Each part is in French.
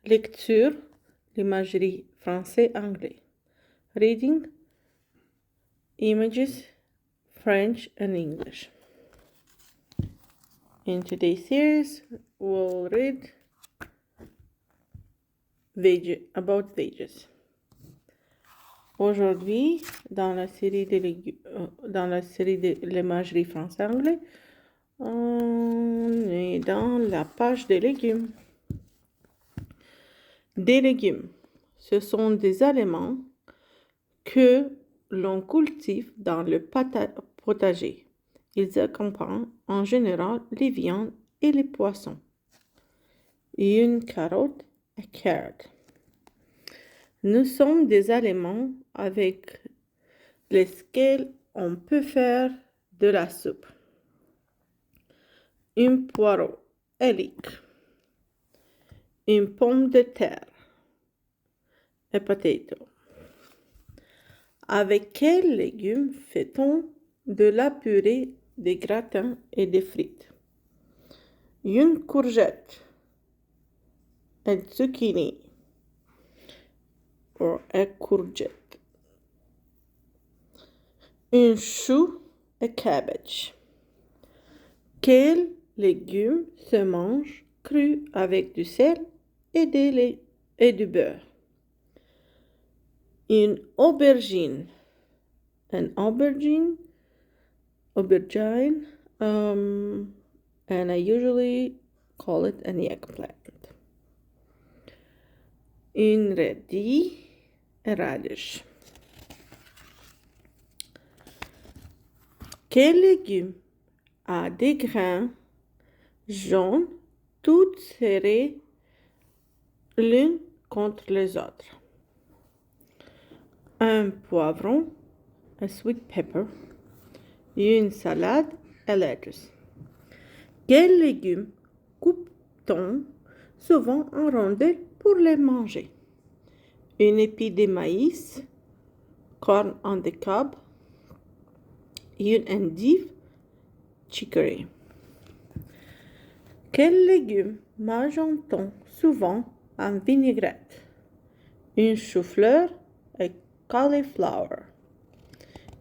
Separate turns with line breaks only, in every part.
Lecture, l'imagerie français, anglais. Reading, images, French and English. In today's series, we'll read about veggies. Aujourd'hui, dans la série de l'imagerie français-anglais, on est dans la page des légumes. Des légumes, ce sont des aliments que l'on cultive dans le potager. Ils accompagnent en général les viandes et les poissons. Une carotte, a carrot. Nous sommes des aliments avec lesquels on peut faire de la soupe. Un poireau, a leek. Une pomme de terre, a potato. Avec quels légumes fait-on de la purée, des gratins et des frites? Une courgette, a zucchini, or a courgette. Un chou, a cabbage. Quels légumes se mangent crus avec du sel et du beurre? Une aubergine, an aubergine, and I usually call it an eggplant. Une radie, a radish. Quel légume a des grains jaunes toutes serrées l'une contre les autres? Un poivron, a sweet pepper. Une salade, a lettuce. Quels légumes coupe-t-on souvent en rondelles pour les manger? Une épi de maïs, corn on the cob. Une endive, chicory. Quels légumes mange-t-on souvent en vinaigrette? Un chou-fleur, a cauliflower.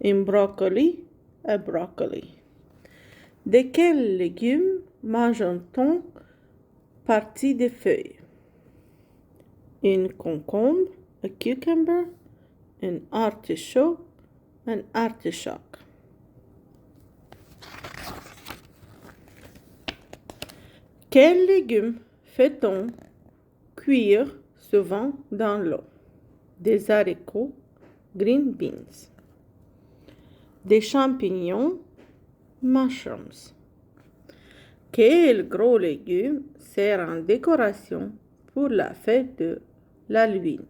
Un brocoli, a broccoli. De quels légumes mange-t-on partie des feuilles? Un concombre, a cucumber. Un artichaut, an artichoke. Quels légumes fait-on cuire souvent dans l'eau? Des haricots, green beans. Des champignons, mushrooms. Quel gros légume sert en décoration pour la fête de l'Halloween?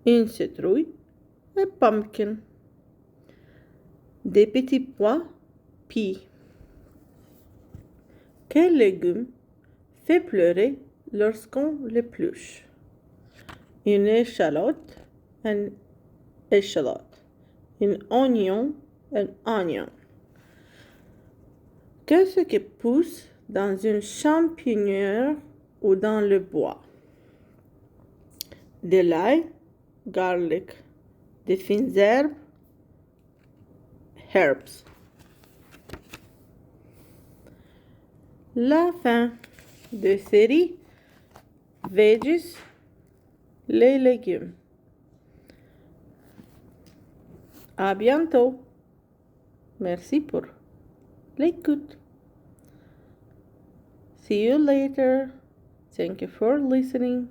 Une citrouille, un pumpkin. Des petits pois, peas. Quel légume fait pleurer lorsqu'on l'épluche? Une échalote, an échalote. Un oignon, an onion. Qu'est-ce qui pousse dans une champignon ou dans le bois? De l'ail, garlic. Des fines herbes, herbs. La fin de série Veggies, les légumes. À bientôt. Merci pour l'écoute. See you later. Thank you for listening.